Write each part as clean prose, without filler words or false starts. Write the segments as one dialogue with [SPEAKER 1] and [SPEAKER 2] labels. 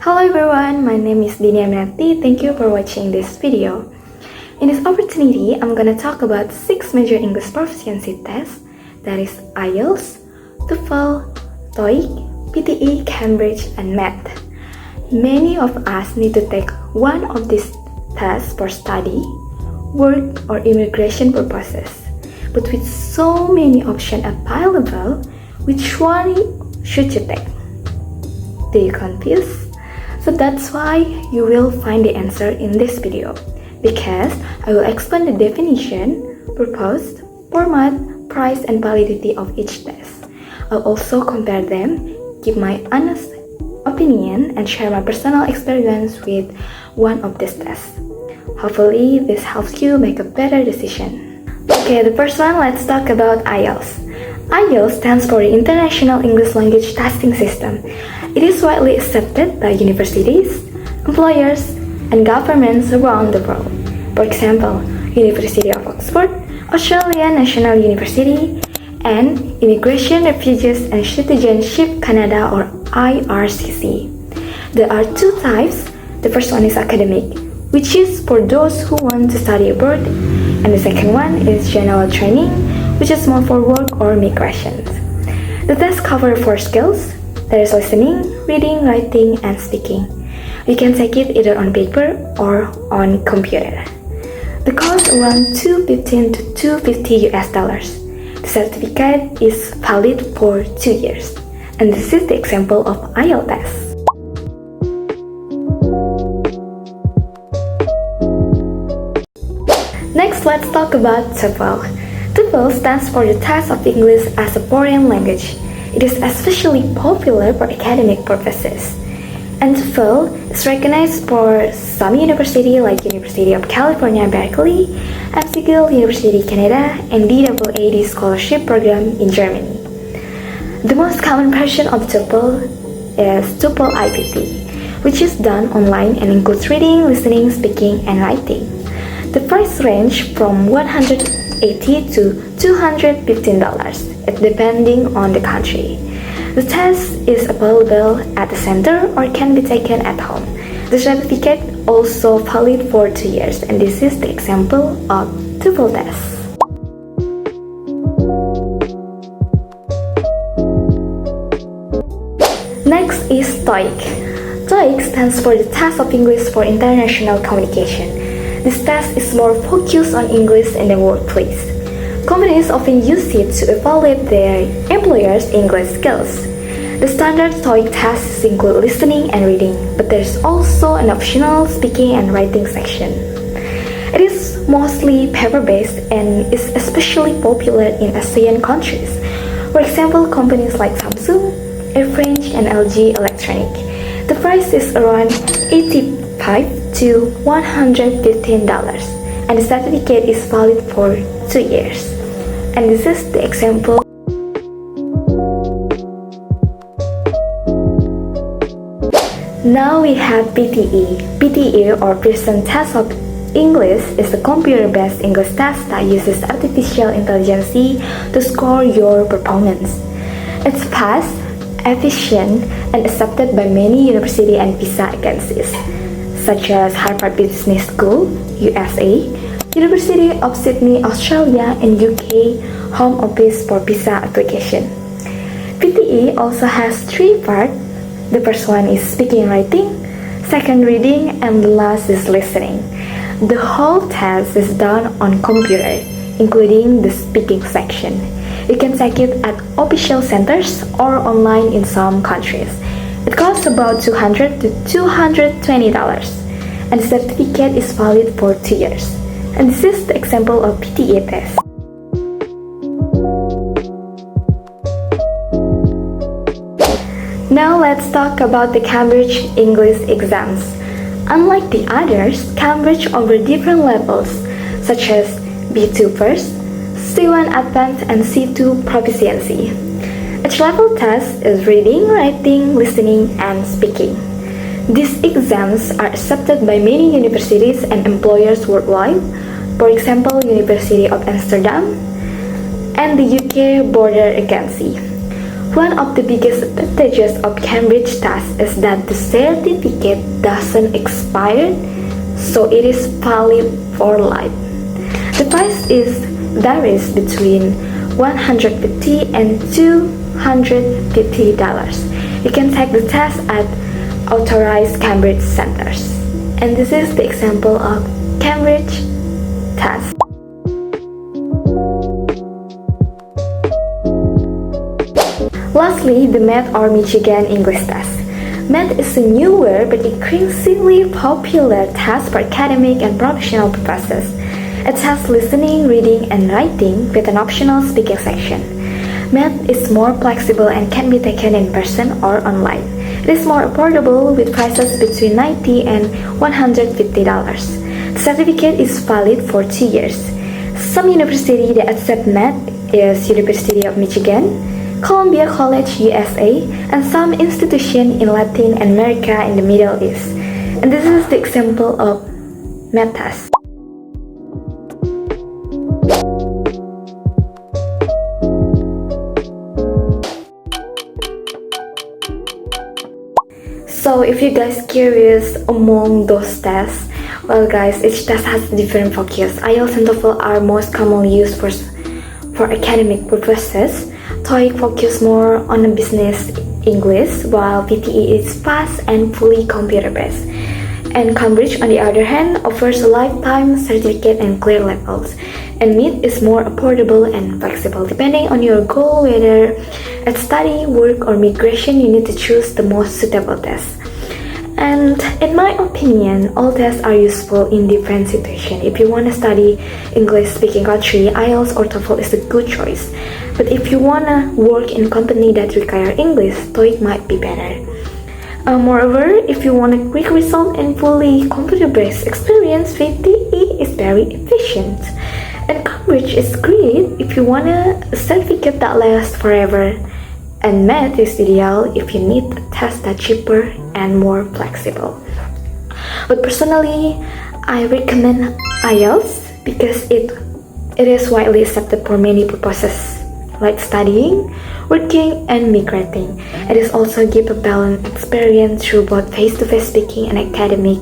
[SPEAKER 1] Hello everyone, my name is Dini Aminati. Thank you for watching this video. In this opportunity, I'm gonna talk about 6 major English proficiency tests, that is IELTS, TOEFL, TOEIC, PTE, Cambridge, and Math. Many of us need to take one of these tests for study, work, or immigration purposes. But with so many options available, which one should you take? Do you confused? So that's why you will find the answer in this video, because I will explain the definition, purpose, format, price, and validity of each test. I'll also compare them, give my honest opinion, and share my personal experience with one of these tests. Hopefully, this helps you make a better decision. Okay, the first one, let's talk about IELTS. IELTS stands for the International English Language Testing System. It is widely accepted by universities, employers, and governments around the world. For example, University of Oxford, Australian National University, and Immigration, Refugees, and Citizenship Canada or IRCC. There are two types. The first one is academic, which is for those who want to study abroad, and the second one is general training, which is more for work or migration. The tests cover 4 skills. There is listening, reading, writing, and speaking. You can take it either on paper or on computer. The cost around $215 to $250 US. The certificate is valid for 2 years. And this is the example of IELTS test. Next, let's talk about TOEFL. TOEFL stands for the Test of English as a Foreign Language. It is especially popular for academic purposes. And TOEFL is recognized for some universities like University of California, Berkeley, McGill University, Canada, and DAAD scholarship program in Germany. The most common version of TOEFL is TOEFL IPT, which is done online and includes reading, listening, speaking, and writing. The price range from $180 to $215, depending on the country. The test is available at the center or can be taken at home. The certificate also valid for 2 years, and this is the example of TOEFL test. Next is TOEIC. TOEIC stands for the Test of English for International Communication. This test is more focused on English in the workplace. Companies often use it to evaluate their employers' English skills. The standard TOEIC tests include listening and reading, but there is also an optional speaking and writing section. It is mostly paper-based and is especially popular in ASEAN countries. For example, companies like Samsung, Air France, and LG Electronic. The price is around $85 to $115, and the certificate is valid for 2 years. And this is the example. Now we have PTE. PTE, or Pearson Test of English, is a computer-based English test that uses artificial intelligence to score your performance. It's fast, efficient, and accepted by many university and visa agencies, such as Harvard Business School, USA, University of Sydney, Australia, and UK Home Office for visa application. PTE also has 3 parts. The first one is speaking and writing, second reading, and the last is listening. The whole test is done on computer, including the speaking section. You can take it at official centers or online in some countries. It costs about $200 to $220, and the certificate is valid for 2 years. And this is the example of PTE test. Now let's talk about the Cambridge English exams. Unlike the others, Cambridge offers different levels, such as B2 first, C1 advanced, and C2 proficiency. Each level test is reading, writing, listening, and speaking. These exams are accepted by many universities and employers worldwide, for example, University of Amsterdam and the UK Border Agency. One of the biggest advantages of Cambridge test is that the certificate doesn't expire, so it is valid for life. The price varies between $150 and $250. You can take the test at authorized Cambridge centers. And this is the example of Cambridge test. Lastly, the Math or Michigan English test. Math is a newer but increasingly popular test for academic and professional purposes. It tests listening, reading, and writing with an optional speaking section. Math is more flexible and can be taken in person or online. It is more affordable with prices between $90 and $150. The certificate is valid for 2 years. Some universities that accept Math is University of Michigan, Columbia College, USA, and some institutions in Latin America and the Middle East. And this is the example of Math test. So if you guys curious among those tests, well guys, each test has a different focus. IELTS and TOEFL are most commonly used for academic purposes. TOEIC focus more on the business English, while PTE is fast and fully computer-based. And Cambridge, on the other hand, offers a lifetime certificate and clear levels. And MIT is more affordable and flexible. Depending on your goal, whether at study, work, or migration, you need to choose the most suitable test. And in my opinion, all tests are useful in different situations. If you want to study English speaking country, IELTS or TOEFL is a good choice. But if you want to work in a company that require English, TOEIC might be better. Moreover, if you want a quick result and fully computer-based experience, PTE is very efficient. And Cambridge is great if you want a certificate that lasts forever. And Math is ideal if you need a test that's cheaper and more flexible. But personally, I recommend IELTS because it is widely accepted for many purposes like studying, working, and migrating. It is also give a balanced experience through both face-to-face speaking and academic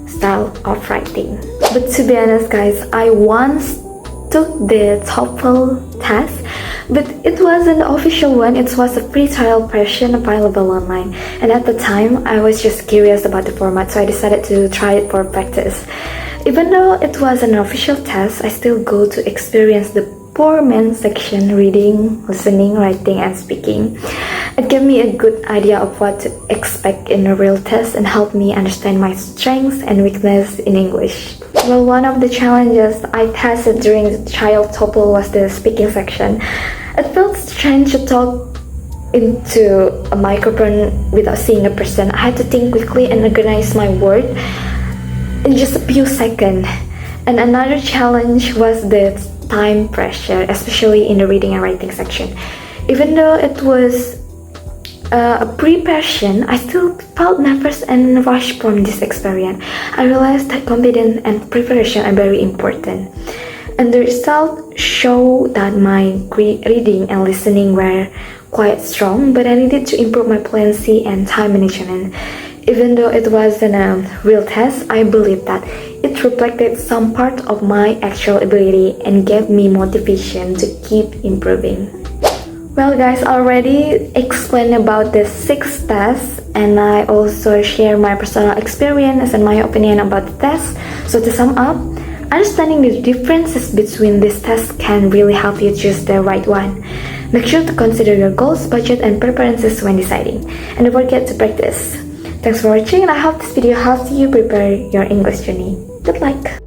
[SPEAKER 1] style of writing. But to be honest guys, I once took the TOEFL test, but it wasn't the official one. It was a free trial version available online, and at the time I was just curious about the format, so I decided to try it for practice. Even though it was an official test, I still go to experience the 4-main section: reading, listening, writing, and speaking. It gave me a good idea of what to expect in a real test and helped me understand my strengths and weaknesses in English. Well, one of the challenges I tested during the trial TOEFL was the speaking section. It felt strange to talk into a microphone without seeing a person. I had to think quickly and organize my words in just a few seconds. And another challenge was the time pressure, especially in the reading and writing section. Even though it was a pre-version, I still felt nervous and rushed from this experience. I realized that confidence and preparation are very important. And the results show that my reading and listening were quite strong, but I needed to improve my fluency and time management. Even though it wasn't a real test, I believe that it reflected some part of my actual ability and gave me motivation to keep improving. Well guys, I already explained about the 6 tests, and I also share my personal experience and my opinion about the test. So to sum up, understanding the differences between these tests can really help you choose the right one. Make sure to consider your goals, budget, and preferences when deciding. And don't forget to practice. Thanks for watching, and I hope this video helps you prepare your English journey. Good luck!